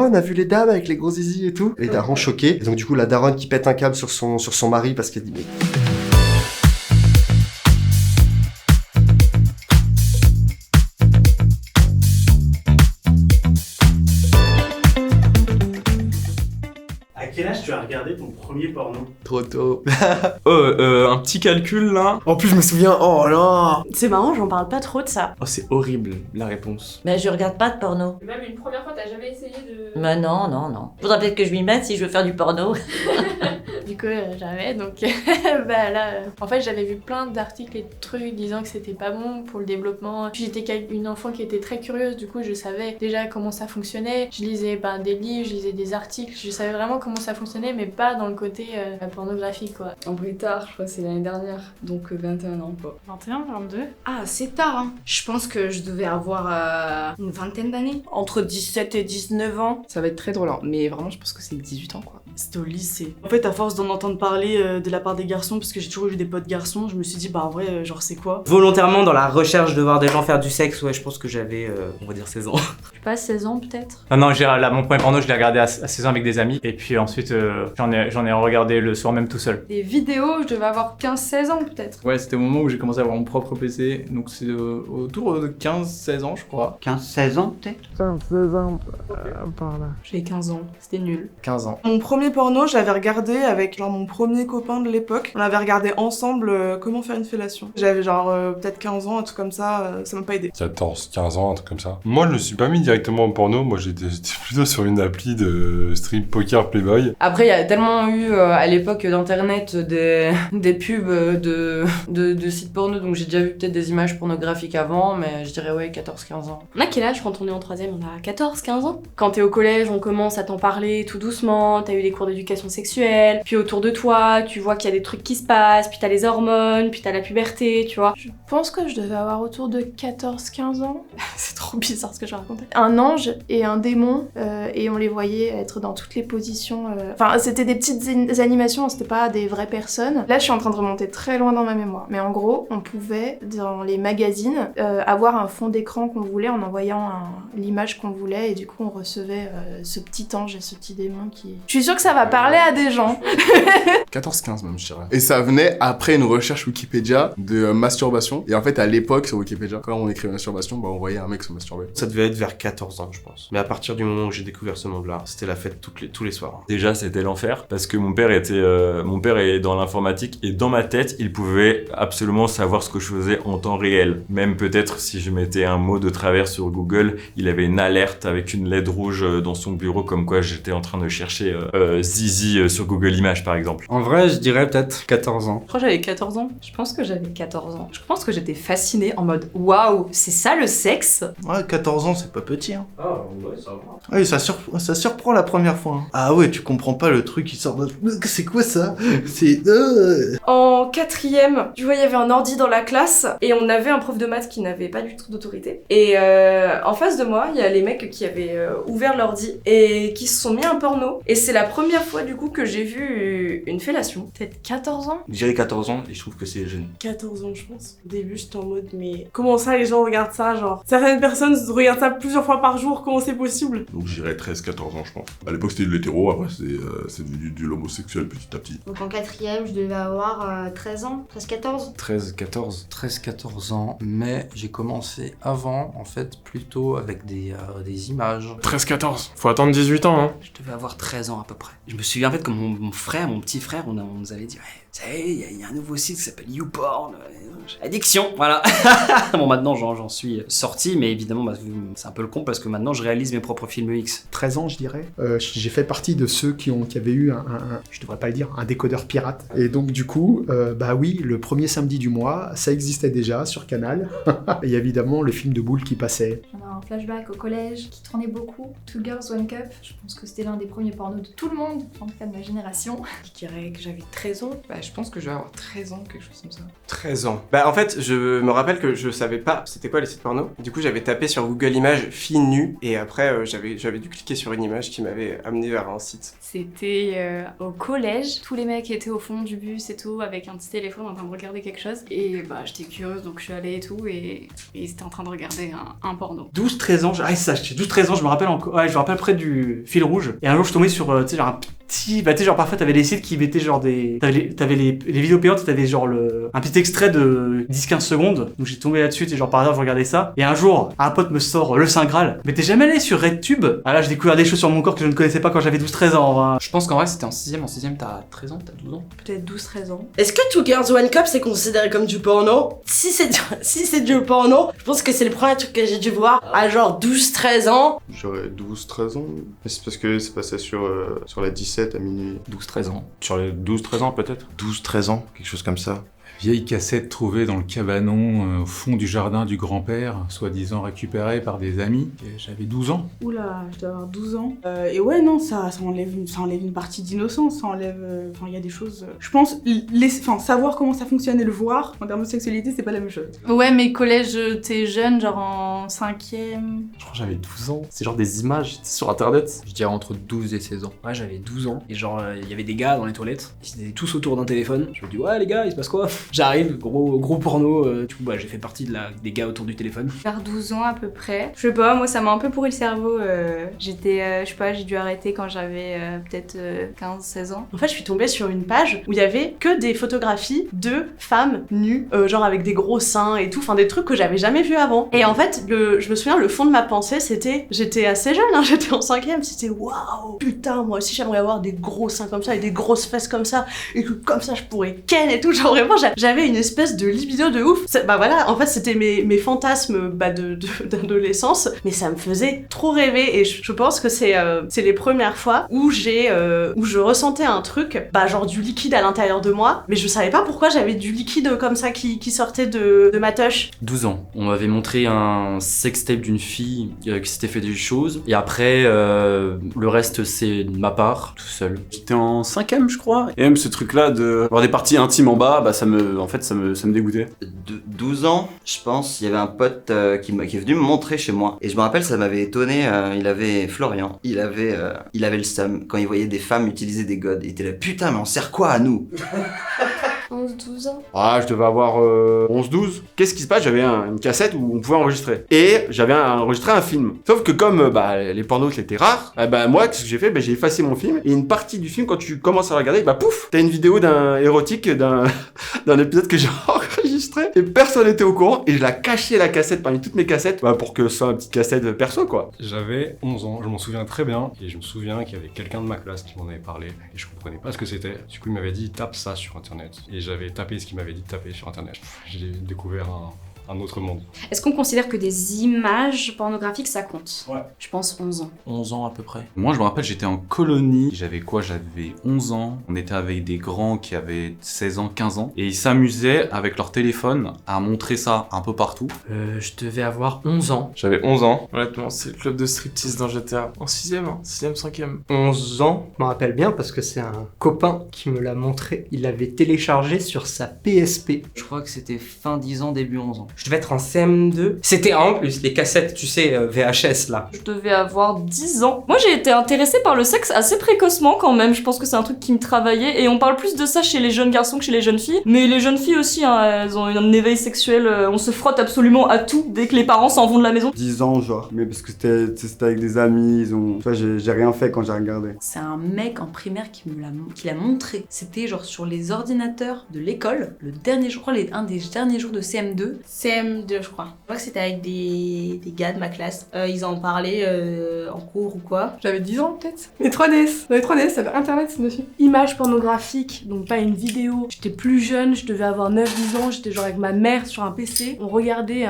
daronne a vu les dames avec les gros zizi et tout. Les darons choqués. Et donc du coup, la daronne qui pète un câble sur son mari parce qu'elle dit mais... À quel âge tu as regardé ton premier porno? Trop tôt. Un petit calcul là. En plus, je me souviens, oh là. C'est marrant, j'en parle pas trop de ça. Oh, c'est horrible la réponse. Mais je regarde pas de porno. Même une première fois, t'as jamais essayé de... Bah non. Faudrait peut-être que je m'y mette si je veux faire du porno. Du coup, jamais, donc bah là... En fait, j'avais vu plein d'articles et de trucs disant que c'était pas bon pour le développement. Puis j'étais une enfant qui était très curieuse, du coup je savais déjà comment ça fonctionnait. Je lisais des livres, je lisais des articles, je savais vraiment comment ça fonctionnait, mais pas dans le côté pornographique, quoi. En vrai tard, je crois que c'est l'année dernière, donc 21 ans quoi. 21, 22. Ah, c'est tard, hein. Je pense que je devais avoir une vingtaine d'années. Entre 17 et 19 ans. Ça va être très drôle, hein. Mais vraiment je pense que c'est 18 ans quoi. C'était au lycée. En fait, à force d'en entendre parler de la part des garçons, parce que j'ai toujours eu des potes garçons, je me suis dit, bah en vrai, genre c'est quoi? Volontairement dans la recherche de voir des gens faire du sexe, ouais, je pense que j'avais, on va dire 16 ans. Je sais pas, 16 ans peut-être. Non, mon premier porno, je l'ai regardé à 16 ans avec des amis. Et puis ensuite, j'en ai regardé le soir même tout seul. Des vidéos, je devais avoir 15-16 ans peut-être. Ouais, c'était au moment où j'ai commencé à avoir mon propre PC. Donc c'est autour de 15-16 ans je crois. 15-16 ans peut-être. 16 ans, par là. J'ai 15 ans, c'était nul. 15 ans. Mon premier porno, je l'avais regardé avec genre mon premier copain de l'époque. On avait regardé ensemble comment faire une fellation. J'avais genre peut-être 15 ans, un truc comme ça m'a pas aidé. 14, 15 ans, un truc comme ça. Moi, je me suis pas mis directement en porno. Moi, j'étais plutôt sur une appli de stream poker Playboy. Après, il y a tellement eu à l'époque d'internet des pubs de sites porno, donc j'ai déjà vu peut-être des images pornographiques avant, mais je dirais ouais, 14-15 ans. On a quel âge quand on est en 3ème? On a 14-15 ans. Quand t'es au collège, on commence à t'en parler tout doucement, t'as eu des cours d'éducation sexuelle, puis autour de toi, tu vois qu'il y a des trucs qui se passent, puis t'as les hormones, puis t'as la puberté, tu vois. Je pense que je devais avoir autour de 14-15 ans. C'est trop bizarre ce que je racontais. Un ange et un démon, et on les voyait être dans toutes les positions. Enfin, c'était des petites animations, c'était pas des vraies personnes. Là, je suis en train de remonter très loin dans ma mémoire. Mais en gros, on pouvait, dans les magazines, avoir un fond d'écran qu'on voulait en envoyant l'image qu'on voulait, et du coup, on recevait ce petit ange et ce petit démon qui... Je suis sûre que ça va parler à des gens. 14-15 même, je dirais. Et ça venait après une recherche Wikipédia de masturbation. Et en fait, à l'époque, sur Wikipédia, quand on écrivait masturbation, bah on voyait un mec se masturber. Ça devait être vers 14 ans, je pense. Mais à partir du moment où j'ai découvert ce monde-là, c'était la fête tous les soirs. Déjà, c'était l'enfer parce que mon père est dans l'informatique et dans ma tête, il pouvait absolument savoir ce que je faisais en temps réel. Même peut-être si je mettais un mot de travers sur Google, il avait une alerte avec une LED rouge dans son bureau comme quoi j'étais en train de chercher Zizi sur Google Images par exemple. En vrai, je dirais peut-être 14 ans. Je crois que j'avais 14 ans. Je pense que j'avais 14 ans. Je pense que j'étais fascinée en mode waouh, c'est ça le sexe? Ouais, 14 ans, c'est pas petit, hein. Ah ouais, ça va. Oui, ça surprend la première fois. Hein. Ah ouais, tu comprends pas le truc, il sort de... C'est quoi ça? C'est... En 4ème, tu vois, il y avait un ordi dans la classe et on avait un prof de maths qui n'avait pas du tout d'autorité. Et en face de moi, il y a les mecs qui avaient ouvert l'ordi et qui se sont mis un porno. Et c'est la première fois du coup que j'ai vu une fellation. Peut-être 14 ans? Je dirais 14 ans et je trouve que c'est jeune. 14 ans, je pense. Au début, j'étais en mode, mais comment ça, les gens regardent ça, genre? Certaines personnes regardent ça plusieurs fois par jour, comment c'est possible? Donc je dirais 13-14 ans, je pense. À l'époque, c'était de l'hétéro, après c'est devenu de l'homosexuel petit à petit. Donc en 4ème, je devais avoir 13 ans, 13-14. 13-14. 13-14 ans, mais j'ai commencé avant, en fait, plutôt avec des images. 13-14. Faut attendre 18 ans, hein. Je devais avoir 13 ans à peu près. Je me souviens en fait comme mon petit frère, on nous avait dit ouais, ça y est, il y a un nouveau site qui s'appelle YouPorn. Addiction, voilà. Bon, maintenant j'en suis sorti, mais évidemment bah, c'est un peu le con parce que maintenant je réalise mes propres films X. 13 ans, je dirais. J'ai fait partie de ceux qui avaient eu je devrais pas le dire, un décodeur pirate. Et donc du coup, bah oui, le premier samedi du mois, ça existait déjà sur Canal. Et évidemment le film de Boule qui passait. On a un flashback au collège qui tournait beaucoup. Two Girls One Cup. Je pense que c'était l'un des premiers pornos de tout le monde, en tout cas de ma génération. Je dirais que j'avais 13 ans. Bah, je pense que je vais avoir 13 ans, quelque chose comme ça. 13 ans. Bah en fait, je me rappelle que je savais pas c'était quoi les sites porno. Du coup, j'avais tapé sur Google Images fille nue et après j'avais dû cliquer sur une image qui m'avait amené vers un site. C'était au collège, tous les mecs étaient au fond du bus et tout, avec un petit téléphone en train de regarder quelque chose. Et bah j'étais curieuse donc je suis allée et tout, et ils étaient en train de regarder un porno. 12-13 ans, ah ça, j'étais 12-13 ans, je me rappelle encore, ouais, je me rappelle près du fil rouge. Et un jour je tombais sur, tu sais, genre un petit, bah tu sais, genre parfois t'avais des sites qui mettaient genre des, t'avais les vidéos payantes, t'avais genre un petit extrait de 10-15 secondes. Donc j'ai tombé là-dessus, et genre par hasard je regardais ça. Et un jour, un pote me sort le Saint Graal. Mais t'es jamais allé sur RedTube? Ah là j'ai découvert des choses sur mon corps que je ne connaissais pas quand j'avais 12-13 ans. Hein. Je pense qu'en vrai c'était en 6ème, t'as 13 ans, t'as 12 ans? Peut-être 12-13 ans. Est-ce que Two Girls One Cup c'est considéré comme du porno? Si c'est du porno, je pense que c'est le premier truc que j'ai dû voir à genre 12-13 ans. J'aurais 12-13 ans. Mais c'est parce que c'est passé sur la 17 à minuit. 12-13 ans. Sur les 12-13 ans peut-être 12-13 ans, quelque chose comme ça. Vieille cassette trouvée dans le cabanon au fond du jardin du grand-père, soi-disant récupérée par des amis. Et j'avais 12 ans. Oula, je dois avoir 12 ans. Et ouais, non, ça enlève une partie d'innocence, ça enlève... Enfin, il y a des choses... Je pense, savoir comment ça fonctionne et le voir, en termes de sexualité, c'est pas la même chose. Ouais, mais collège, t'es jeune, genre en 5ème. Je crois que j'avais 12 ans. C'est genre des images sur internet. Je dirais entre 12 et 16 ans. Ouais, j'avais 12 ans. Et genre, il y avait des gars dans les toilettes. Ils étaient tous autour d'un téléphone. Je me dis, ouais, les gars, il se passe quoi? J'arrive, gros porno. Du coup, bah, j'ai fait partie des gars autour du téléphone. Vers 12 ans à peu près. Je sais pas, moi, ça m'a un peu pourri le cerveau. J'étais, je sais pas, j'ai dû arrêter quand j'avais peut-être 15-16 ans. En fait, je suis tombée sur une page où il y avait que des photographies de femmes nues, genre avec des gros seins et tout, enfin des trucs que j'avais jamais vus avant. Et en fait, je me souviens, le fond de ma pensée, c'était, j'étais assez jeune, hein, j'étais en 5ème, c'était waouh, putain, moi aussi j'aimerais avoir des gros seins comme ça et des grosses fesses comme ça, et que comme ça je pourrais ken et tout, genre vraiment, j'avais une espèce de libido de ouf. Bah voilà, en fait, c'était mes fantasmes d'adolescence, mais ça me faisait trop rêver, et je pense que c'est les premières fois où je ressentais un truc, bah genre du liquide à l'intérieur de moi, mais je savais pas pourquoi j'avais du liquide comme ça qui sortait de ma touche. 12 ans. On m'avait montré un sextape d'une fille qui s'était fait des choses, et après, le reste, c'est de ma part, tout seul. J'étais en 5ème, je crois. Et même ce truc-là de avoir des parties intimes en bas, bah ça me dégoûtait. 12 ans, je pense, il y avait un pote qui est venu me montrer chez moi. Et je me rappelle, ça m'avait étonné, Florian, il avait le seum quand il voyait des femmes utiliser des godes. Il était là, putain, mais on sert quoi à nous? 11-12 ans. Ah, je devais avoir 11-12. Qu'est-ce qui se passe? J'avais une cassette où on pouvait enregistrer. Et j'avais enregistré un film. Sauf que comme les pornos étaient rares, moi, qu'est-ce que j'ai fait? J'ai effacé mon film. Et une partie du film, quand tu commences à regarder, pouf, t'as une vidéo d'un érotique d'un épisode que j'ai enregistré. Et personne n'était au courant. Et je la cachais la cassette parmi toutes mes cassettes pour que ce soit une petite cassette perso, quoi. J'avais 11 ans, je m'en souviens très bien. Et je me souviens qu'il y avait quelqu'un de ma classe qui m'en avait parlé. Et je comprenais pas ce que c'était. Du coup, il m'avait dit, tape ça sur internet. Et j'avais tapé ce qu'il m'avait dit de taper sur internet. J'ai découvert un autre monde. Est-ce qu'on considère que des images pornographiques ça compte? Ouais. Je pense 11 ans. 11 ans à peu près. Moi, je me rappelle, j'étais en colonie. J'avais 11 ans. On était avec des grands qui avaient 16 ans, 15 ans. Et ils s'amusaient avec leur téléphone à montrer ça un peu partout. Je devais avoir 11 ans. J'avais 11 ans. Honnêtement, c'est le club de striptease dans GTA. En 6ème, 5ème. 11 ans, je m'en rappelle bien parce que c'est un copain qui me l'a montré. Il l'avait téléchargé sur sa PSP. Je crois que c'était fin 10 ans, début 11 ans. Je devais être en CM2. C'était en plus les cassettes, tu sais, VHS là. Je devais avoir 10 ans. Moi j'ai été intéressée par le sexe assez précocement quand même. Je pense que c'est un truc qui me travaillait. Et on parle plus de ça chez les jeunes garçons que chez les jeunes filles. Mais les jeunes filles aussi, hein, elles ont un éveil sexuel. On se frotte absolument à tout dès que les parents s'en vont de la maison. 10 ans genre. Mais parce que c'était avec des amis, tu vois, j'ai rien fait quand j'ai regardé. C'est un mec en primaire qui l'a montré. C'était genre sur les ordinateurs de l'école. Le dernier jour, un des derniers jours de CM2. CM2 je crois. Je crois que c'était avec des gars de ma classe. Ils en parlaient en cours ou quoi. J'avais 10 ans peut-être. Les 3DS. Dans les 3DS, ça avait internet dessus. Images pornographiques, donc pas une vidéo. J'étais plus jeune, je devais avoir 9-10 ans. J'étais genre avec ma mère sur un PC. On regardait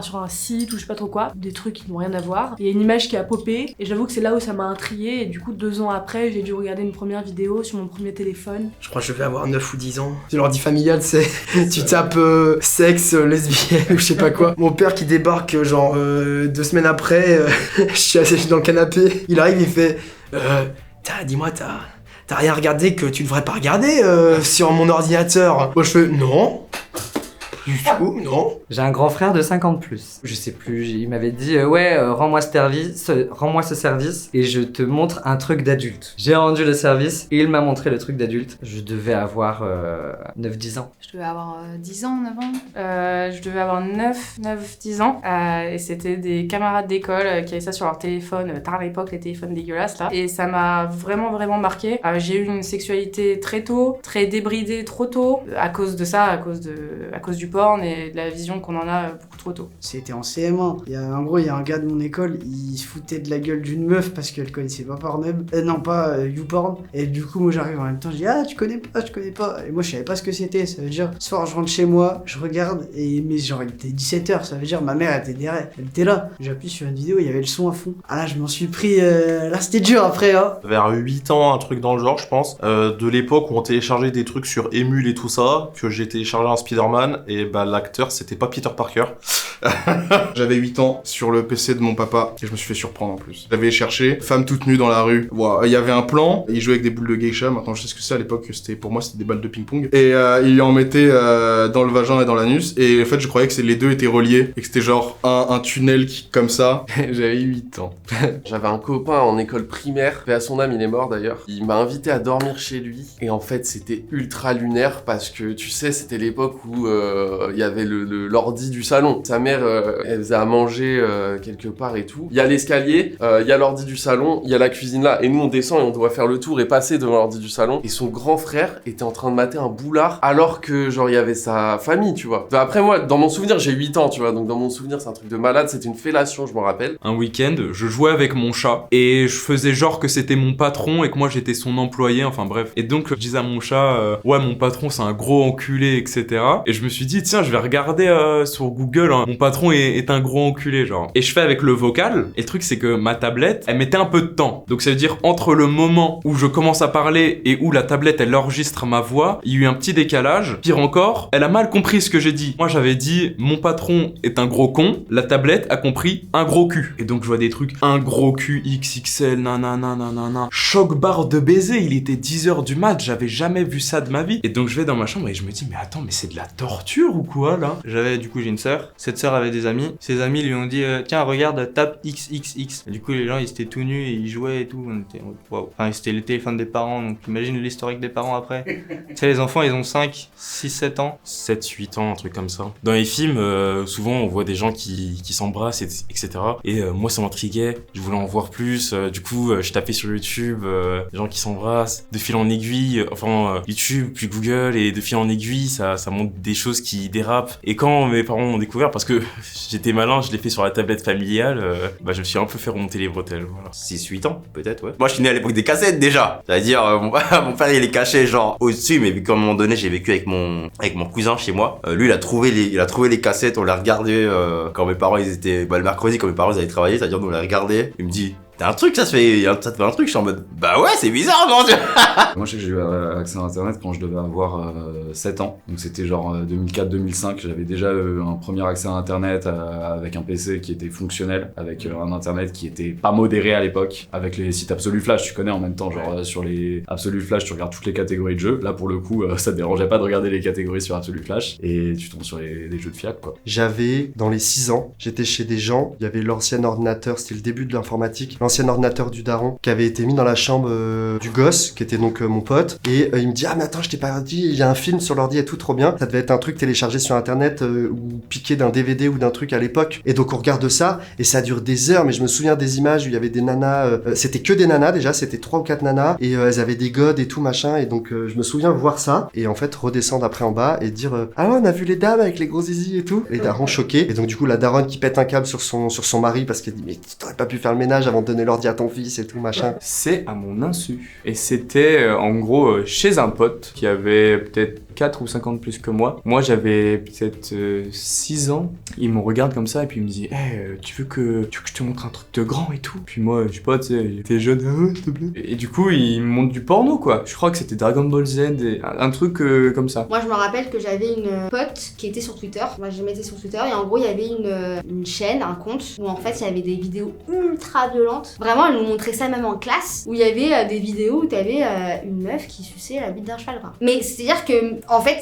sur un site ou je sais pas trop quoi. Des trucs qui n'ont rien à voir. Il y a une image qui a popé et j'avoue que c'est là où ça m'a intriguée. Et du coup 2 ans après, j'ai dû regarder une première vidéo sur mon premier téléphone. Je crois que je vais avoir 9 ou 10 ans. C'est l'ordi familial, c'est... tu tapes sexe, lesbienne ou je sais pas quoi. Mon père qui débarque genre 2 semaines après, je suis assis dans le canapé, il arrive, il fait dis-moi, t'as t'as rien regardé que tu devrais pas regarder sur mon ordinateur. Moi je fais non. Du tout, non. J'ai un grand frère de 50 plus. Je sais plus, il m'avait dit rends-moi ce service et je te montre un truc d'adulte. J'ai rendu le service et il m'a montré le truc d'adulte. Je devais avoir 9-10 ans. Je devais avoir 10 ans, 9 ans. Je devais avoir 9-10 ans. Et c'était des camarades d'école qui avaient ça sur leur téléphone. Tard à l'époque, les téléphones dégueulasses là. Et ça m'a vraiment marqué. J'ai eu une sexualité très tôt, très débridée trop tôt. À cause de ça, à cause du porn et de la vision qu'on en a beaucoup trop tôt. C'était en CM1. En gros, il y a un gars de mon école, il se foutait de la gueule d'une meuf parce qu'elle connaissait pas Pornhub. YouPorn. Et du coup, moi j'arrive en même temps, je dis je connais pas. Et moi je savais pas ce que c'était. Ça veut dire, ce soir je rentre chez moi, je regarde, mais genre il était 17h, ça veut dire ma mère était derrière. Elle était là. J'appuie sur une vidéo, il y avait le son à fond. Ah là, je m'en suis pris. Là c'était dur après. Hein. Vers 8 ans, un truc dans le genre, je pense. De l'époque où on téléchargeait des trucs sur Emule et tout ça, que j'ai téléchargé un Spider-Man, et l'acteur c'était pas Peter Parker. J'avais 8 ans sur le PC de mon papa et je me suis fait surprendre en plus. J'avais cherché femme toute nue dans la rue. Il y avait un plan, il jouait avec des boules de geisha. Maintenant je sais ce que c'est, à l'époque pour moi c'était des balles de ping-pong. Et il en mettait dans le vagin et dans l'anus. Et en fait je croyais que les deux étaient reliés et que c'était genre un tunnel comme ça. J'avais 8 ans. J'avais un copain en école primaire, paix à son âme, il est mort d'ailleurs. Il m'a invité à dormir chez lui et en fait c'était ultra lunaire parce que tu sais c'était l'époque où il y avait l'ordi du salon. Sa mère elle faisait à manger quelque part et tout. Il y a l'escalier, il y a l'ordi du salon, il y a la cuisine là et nous on descend et on doit faire le tour et passer devant l'ordi du salon et son grand frère était en train de mater un boulard alors que genre il y avait sa famille, tu vois. Après moi dans mon souvenir j'ai 8 ans, tu vois, donc dans mon souvenir c'est un truc de malade, c'était une fellation, je m'en rappelle. Un week-end, je jouais avec mon chat et je faisais genre que c'était mon patron et que moi j'étais son employé, enfin bref. Et donc je disais à mon chat ouais mon patron c'est un gros enculé, etc. Et je me suis dit tiens je vais regarder sur Google mon patron est un gros enculé genre. Et je fais avec le vocal et le truc c'est que ma tablette elle mettait un peu de temps. Donc ça veut dire entre le moment où je commence à parler et où la tablette elle enregistre ma voix, il y a eu un petit décalage. Pire encore, elle a mal compris ce que j'ai dit. Moi j'avais dit mon patron est un gros con, la tablette a compris un gros cul. Et donc je vois des trucs un gros cul XXL nanana. Choc barre de baiser, il était 10h du mat, j'avais jamais vu ça de ma vie. Et donc je vais dans ma chambre et je me dis mais attends mais c'est de la torture ou quoi là? J'ai une sœur, cette sœur avait des amis, ses amis lui ont dit tiens regarde tape XXX. Et du coup les gens ils étaient tout nus et ils jouaient et tout, on était waouh. Enfin c'était le téléphone des parents donc imagine l'historique des parents après. Tu sais les enfants ils ont 5, 6, 7 ans. 7, 8 ans, un truc comme ça. Dans les films, souvent on voit des gens qui s'embrassent, etc. Et moi ça m'intriguait, je voulais en voir plus, du coup je tapais sur YouTube, des gens qui s'embrassent, de fil en aiguille, YouTube, puis Google, et de fil en aiguille, ça montre des choses qui dérapent. Et quand mes parents m'ont découvert, parce que j'étais malin, je l'ai fait sur la tablette familiale, je me suis un peu fait remonter les bretelles, voilà. 6-8 ans, peut-être, ouais. Moi je suis né à l'époque des cassettes déjà, c'est-à-dire mon père il les cachait genre au-dessus, mais vu qu'à un moment donné j'ai vécu avec mon cousin chez moi, lui il a trouvé les cassettes, on les regardait quand mes parents ils étaient, le mercredi quand mes parents ils allaient travailler, c'est-à-dire nous on les regardait, il me dit t'as un truc, ça te fait un truc, je suis en mode bah ouais c'est bizarre non. Moi je sais que j'ai eu accès à internet quand je devais avoir 7 ans, donc c'était genre 2004-2005, j'avais déjà un premier accès à internet avec un PC qui était fonctionnel, avec un internet qui était pas modéré à l'époque, avec les sites Absolu Flash, tu connais en même temps, genre sur les Absolu Flash tu regardes toutes les catégories de jeux, là pour le coup ça te dérangeait pas de regarder les catégories sur Absolu Flash et tu tombes sur les jeux de fiat quoi. J'avais dans les 6 ans, j'étais chez des gens, il y avait l'ancien ordinateur, c'était le début de l'informatique, l'ancien ordinateur du daron qui avait été mis dans la chambre du gosse qui était donc mon pote et il me dit ah mais attends je t'ai pas dit il y a un film sur l'ordi et tout trop bien, ça devait être un truc téléchargé sur internet ou piqué d'un DVD ou d'un truc à l'époque et donc on regarde ça et ça dure des heures mais je me souviens des images où il y avait des nanas c'était que des nanas déjà, c'était 3 ou 4 nanas et elles avaient des godes et tout machin et donc je me souviens voir ça et en fait redescendre après en bas et dire ah ouais on a vu les dames avec les gros zizi et tout, les darons choqués et donc du coup la daronne qui pète un câble sur son mari parce qu'elle dit mais tu t'aurais pas pu faire le ménage avant de donner l'ordi à ton fils et tout machin. C'est à mon insu. Et c'était en gros chez un pote qui avait peut-être 4 ou 5 ans de plus que moi. Moi, j'avais peut-être 6 ans. Il me regarde comme ça et puis il me dit hey, tu veux que je te montre un truc de grand et tout? Puis moi, je sais pas, tu sais, il était jeune, ah ouais, s'il te plaît. Et du coup, il me montre du porno, quoi. Je crois que c'était Dragon Ball Z, et un truc comme ça. Moi, je me rappelle que j'avais une pote qui était sur Twitter. Moi, je m'étais sur Twitter et en gros, il y avait une chaîne, un compte où en fait, il y avait des vidéos ultra violentes. Vraiment, elle nous montrait ça même en classe, où il y avait des vidéos où t'avais une meuf qui suçait la bite d'un cheval, quoi. Mais c'est-à-dire que, en fait,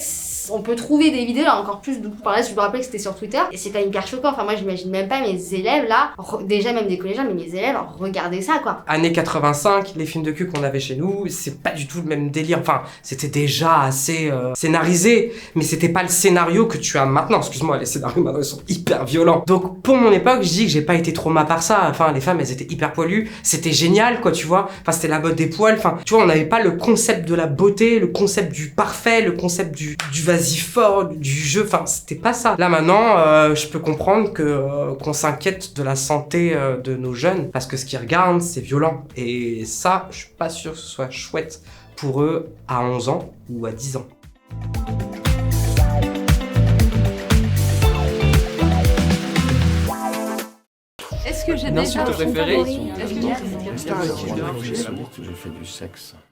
on peut trouver des vidéos là encore plus. Par là, je me rappelle que c'était sur Twitter et c'était hyper choquant. Enfin, moi, j'imagine même pas mes élèves là, déjà même des collégiens, mais mes élèves regardaient ça, quoi. Années 85, les films de cul qu'on avait chez nous, c'est pas du tout le même délire. Enfin, c'était déjà assez scénarisé, mais c'était pas le scénario que tu as maintenant. Excuse-moi, les scénarios maintenant ils sont hyper violents. Donc pour mon époque, je dis que j'ai pas été traumatisé par ça. Enfin, les femmes elles étaient hyper poilues, c'était génial, quoi, tu vois. Enfin, c'était la mode des poils. Enfin, tu vois, on n'avait pas le concept de la beauté, le concept du parfait, le concept du vas-y fort, du jeu. Enfin, c'était pas ça. Là maintenant, je peux comprendre que qu'on s'inquiète de la santé de nos jeunes parce que ce qu'ils regardent, c'est violent. Et ça, je suis pas sûr que ce soit chouette pour eux à 11 ans ou à 10 ans. Est-ce que j'ai Une déjà insulte préférée? Est-ce que J'ai fait du sexe.